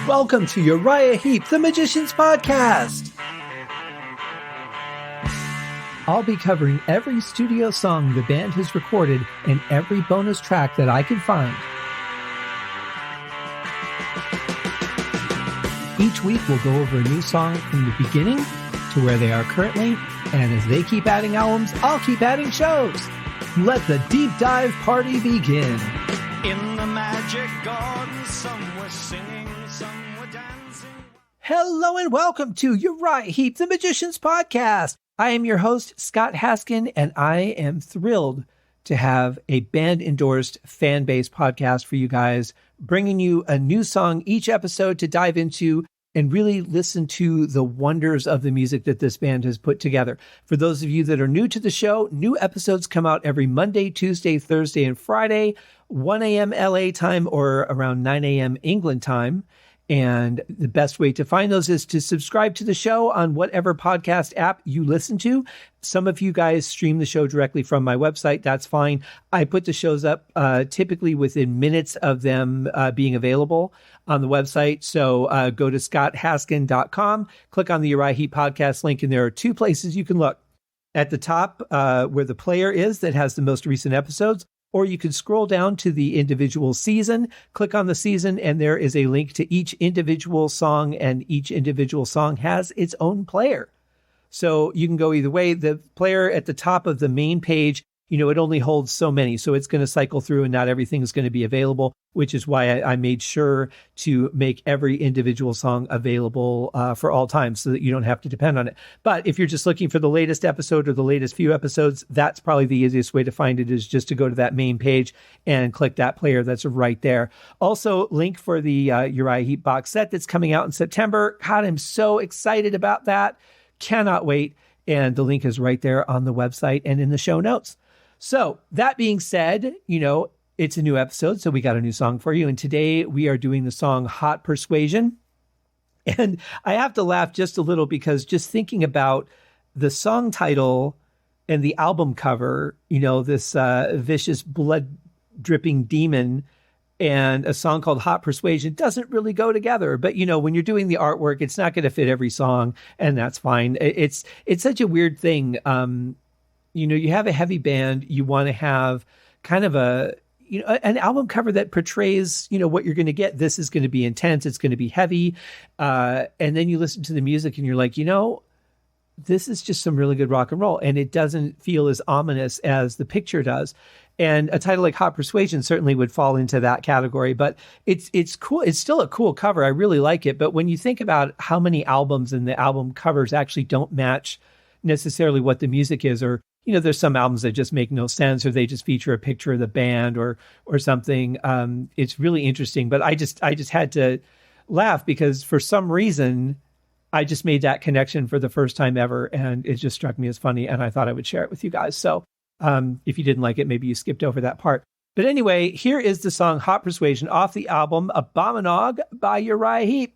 Welcome to Uriah Heep, the Magician's Podcast. I'll be covering every studio song the band has recorded and every bonus track that I can find. Each week we'll go over a new song from the beginning to where they are currently, and as they keep adding albums, I'll keep adding shows. Let the deep dive party begin. In the magic garden, some were singing, some were dancing. Hello and welcome to Uriah Heep, the Magician's Podcast. I am your host, Scott Haskin, and I am thrilled to have a band-endorsed fan-based podcast for you guys, bringing you a new song each episode to dive into and really listen to the wonders of the music that this band has put together. For those of you that are new to the show, new episodes come out every Monday, Tuesday, Thursday, and Friday, 1 a.m. LA time or around 9 a.m. England time. And the best way to find those is to subscribe to the show on whatever podcast app you listen to. Some of you guys stream the show directly from my website. That's fine. I put the shows up typically within minutes of them being available on the website. So go to scotthaskin.com, click on the Uriah Heep podcast link, and there are two places you can look. At the top where the player is that has the most recent episodes, or you can scroll down to the individual season, click on the season, and there is a link to each individual song, and each individual song has its own player. So you can go either way. The player at the top of the main page, it only holds so many, so it's going to cycle through and not everything is going to be available, which is why I made sure to make every individual song available for all time so that you don't have to depend on it. But if you're just looking for the latest episode or the latest few episodes, that's probably the easiest way to find it, is just to go to that main page and click that player that's right there. Also, link for the Uriah Heep box set that's coming out in September. God, I'm so excited about that. Cannot wait. And the link is right there on the website and in the show notes. So that being said, it's a new episode, so we got a new song for you. And today we are doing the song Hot Persuasion. And I have to laugh just a little because just thinking about the song title and the album cover, this vicious blood dripping demon and a song called Hot Persuasion doesn't really go together. But, when you're doing the artwork, it's not going to fit every song, and that's fine. It's such a weird thing. You have a heavy band, you want to have kind of an album cover that portrays, what you're going to get. This is going to be intense. It's going to be heavy. And then you listen to the music and you're like, this is just some really good rock and roll. And it doesn't feel as ominous as the picture does. And a title like Hot Persuasion certainly would fall into that category, but it's cool. It's still a cool cover. I really like it. But when you think about how many albums and the album covers actually don't match necessarily what the music is, or there's some albums that just make no sense, or they just feature a picture of the band or something. It's really interesting, but I just had to laugh because for some reason I just made that connection for the first time ever, and it just struck me as funny, and I thought I would share it with you guys. So if you didn't like it, maybe you skipped over that part. But anyway, here is the song Hot Persuasion off the album Abominog by Uriah Heep.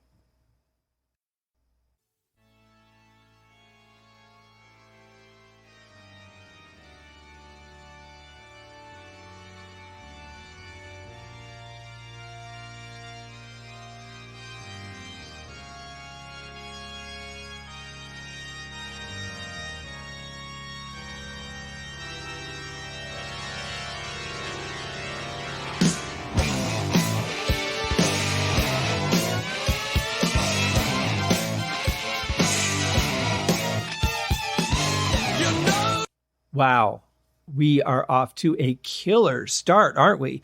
Wow, we are off to a killer start, aren't we?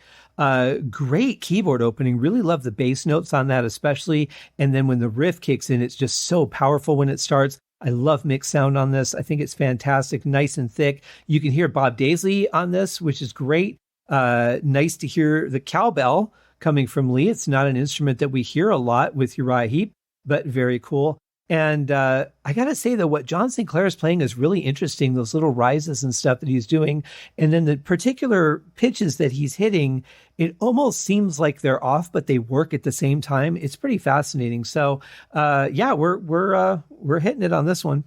Great keyboard opening. Really love the bass notes on that especially. And then when the riff kicks in, it's just so powerful when it starts. I love Mick's sound on this. I think it's fantastic, nice and thick. You can hear Bob Daisley on this, which is great. Nice to hear the cowbell coming from Lee. It's not an instrument that we hear a lot with Uriah Heep, but very cool. And I got to say, though, what John Sinclair is playing is really interesting, those little rises and stuff that he's doing. And then the particular pitches that he's hitting, it almost seems like they're off, but they work at the same time. It's pretty fascinating. So, yeah, we're hitting it on this one.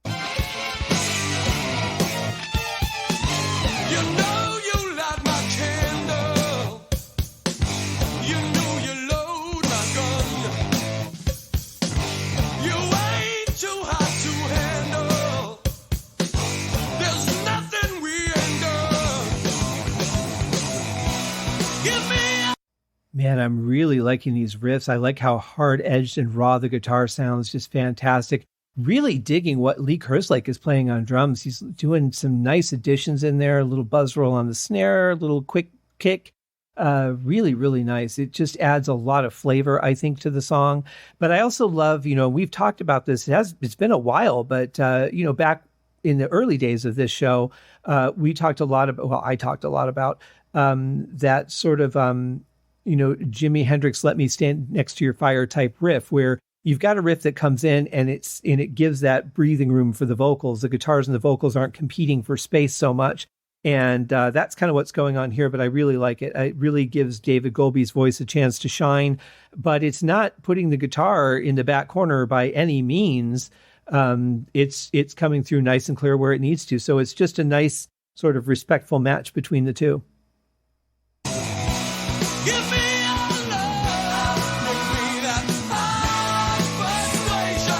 You light my candle. You know you load Man, I'm really liking these riffs. I like how hard-edged and raw the guitar sounds, just fantastic. Really digging what Lee Kerslake is playing on drums. He's doing some nice additions in there, a little buzz roll on the snare, a little quick kick. Really, really nice. It just adds a lot of flavor, I think, to the song. But I also love, we've talked about this. It's been a while, but, back in the early days of this show, I talked a lot about that sort of, Jimi Hendrix Let Me Stand Next to Your Fire type riff, where you've got a riff that comes in and it gives that breathing room for the vocals. The guitars and the vocals aren't competing for space so much. And that's kind of what's going on here, but I really like it. It really gives David Goalby's voice a chance to shine, but it's not putting the guitar in the back corner by any means. It's coming through nice and clear where it needs to. So it's just a nice sort of respectful match between the two. Give me your love, give me that hot persuasion.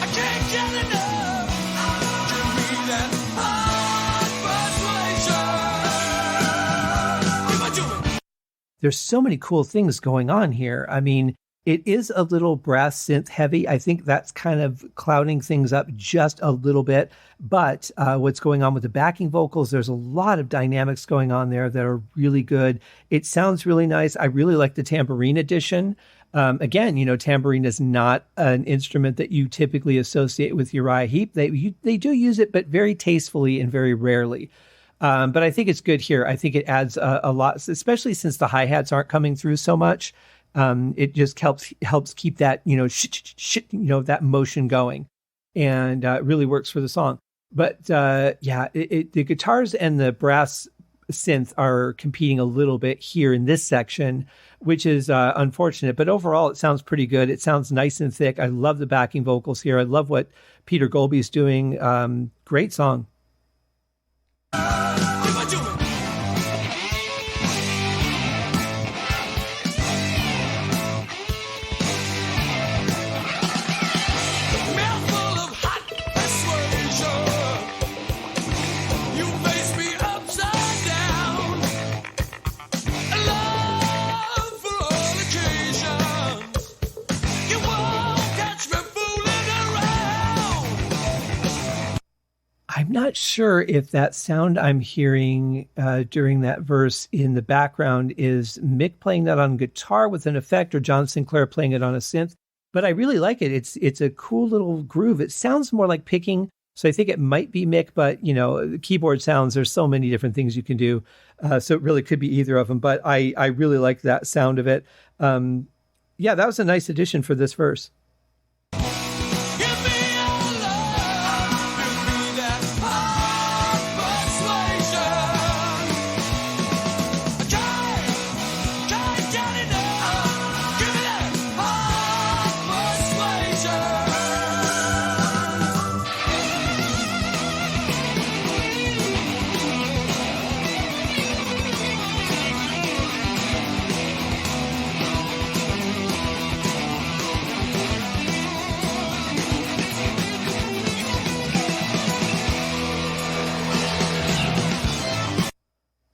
I can't get enough. Give me that hot persuasion. Give it to me. There's so many cool things going on here. I mean, it is a little brass synth heavy. I think that's kind of clouding things up just a little bit. But what's going on with the backing vocals, there's a lot of dynamics going on there that are really good. It sounds really nice. I really like the tambourine addition. Again, tambourine is not an instrument that you typically associate with Uriah Heep. They do use it, but very tastefully and very rarely. But I think it's good here. I think it adds a lot, especially since the hi-hats aren't coming through so much. It just helps keep that, that motion going, and it really works for the song. But the guitars and the brass synth are competing a little bit here in this section, which is unfortunate. But overall, it sounds pretty good. It sounds nice and thick. I love the backing vocals here. I love what Peter Goalby is doing. Great song. I'm not sure if that sound I'm hearing during that verse in the background is Mick playing that on guitar with an effect or John Sinclair playing it on a synth, but I really like it. It's a cool little groove. It sounds more like picking, so I think it might be Mick, but keyboard sounds, there's so many different things you can do. So it really could be either of them, but I really like that sound of it. That was a nice addition for this verse.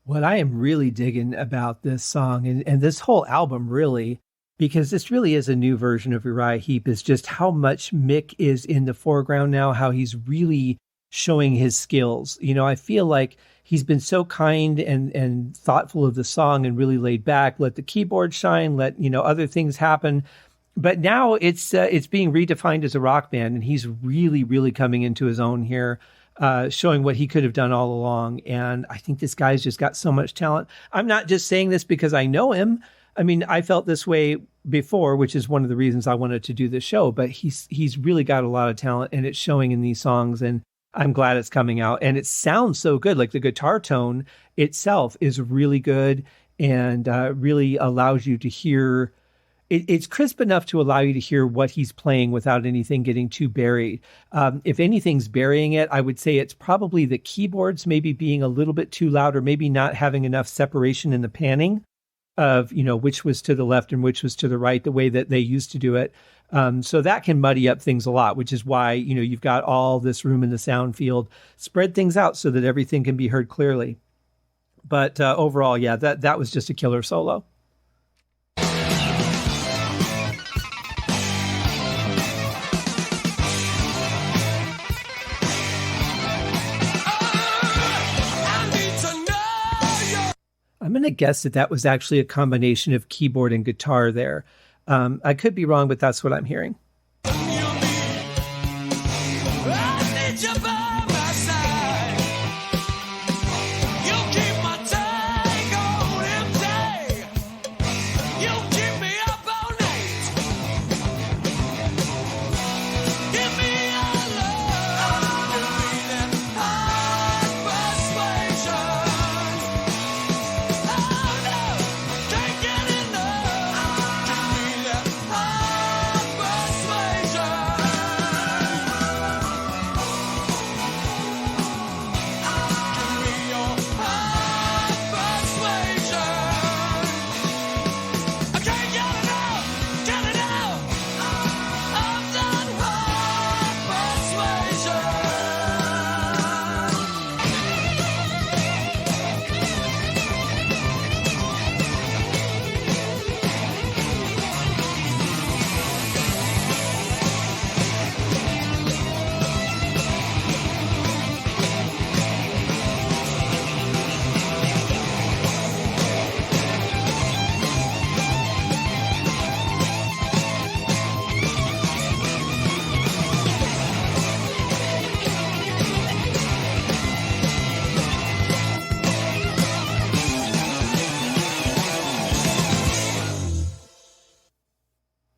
What I am really digging about this song and this whole album, really, because this really is a new version of Uriah Heep, is just how much Mick is in the foreground now, how he's really showing his skills. I feel like he's been so kind and thoughtful of the song and really laid back, let the keyboard shine, let, other things happen. But now it's being redefined as a rock band, and he's really, really coming into his own here. Showing what he could have done all along. And I think this guy's just got so much talent. I'm not just saying this because I know him. I mean, I felt this way before, which is one of the reasons I wanted to do this show, but he's really got a lot of talent, and it's showing in these songs, and I'm glad it's coming out. And it sounds so good. Like the guitar tone itself is really good and really allows you to hear. It's crisp enough to allow you to hear what he's playing without anything getting too buried. If anything's burying it, I would say it's probably the keyboards maybe being a little bit too loud, or maybe not having enough separation in the panning of, which was to the left and which was to the right, the way that they used to do it. So that can muddy up things a lot, which is why, you've got all this room in the sound field. Spread things out so that everything can be heard clearly. But overall, yeah, that was just a killer solo. I'm going to guess that was actually a combination of keyboard and guitar there. I could be wrong, but that's what I'm hearing.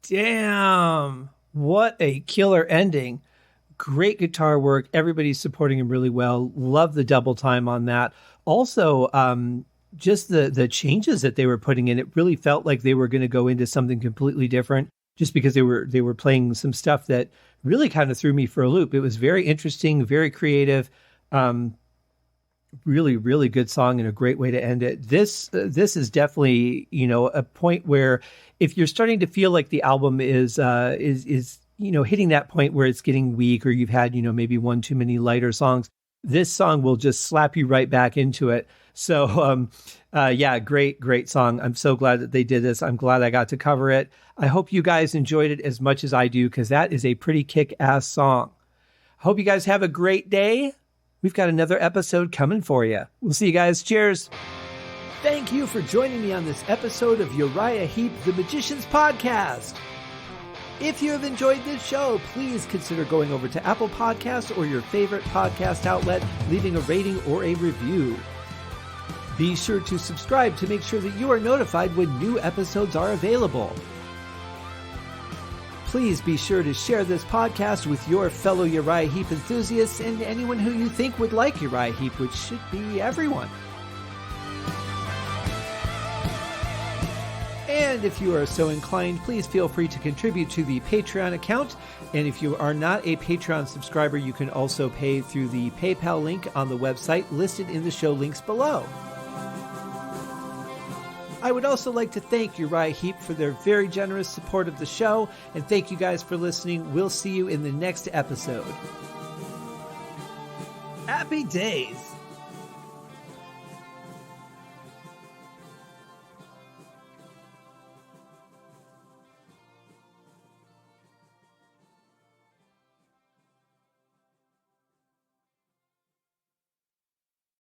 Damn, what a killer ending. Great guitar work. Everybody's supporting him really well. Love the double time on that. Also, just the changes that they were putting in, it really felt like they were going to go into something completely different just because they were playing some stuff that really kind of threw me for a loop. It was very interesting, very creative. Really, really good song and a great way to end it. This is definitely, a point where if you're starting to feel like the album is hitting that point where it's getting weak, or you've had, maybe one too many lighter songs, this song will just slap you right back into it. So, great song. I'm so glad that they did this. I'm glad I got to cover it. I hope you guys enjoyed it as much as I do, because that is a pretty kick-ass song. Hope you guys have a great day. We've got another episode coming for you. We'll see you guys. Cheers. Thank you for joining me on this episode of Uriah Heep, the Magicians Podcast. If you have enjoyed this show, please consider going over to Apple Podcasts or your favorite podcast outlet, leaving a rating or a review. Be sure to subscribe to make sure that you are notified when new episodes are available. Please be sure to share this podcast with your fellow Uriah Heep enthusiasts and anyone who you think would like Uriah Heep, which should be everyone. And if you are so inclined, please feel free to contribute to the Patreon account. And if you are not a Patreon subscriber, you can also pay through the PayPal link on the website listed in the show links below. I would also like to thank Uriah Heep for their very generous support of the show, and thank you guys for listening. We'll see you in the next episode. Happy days!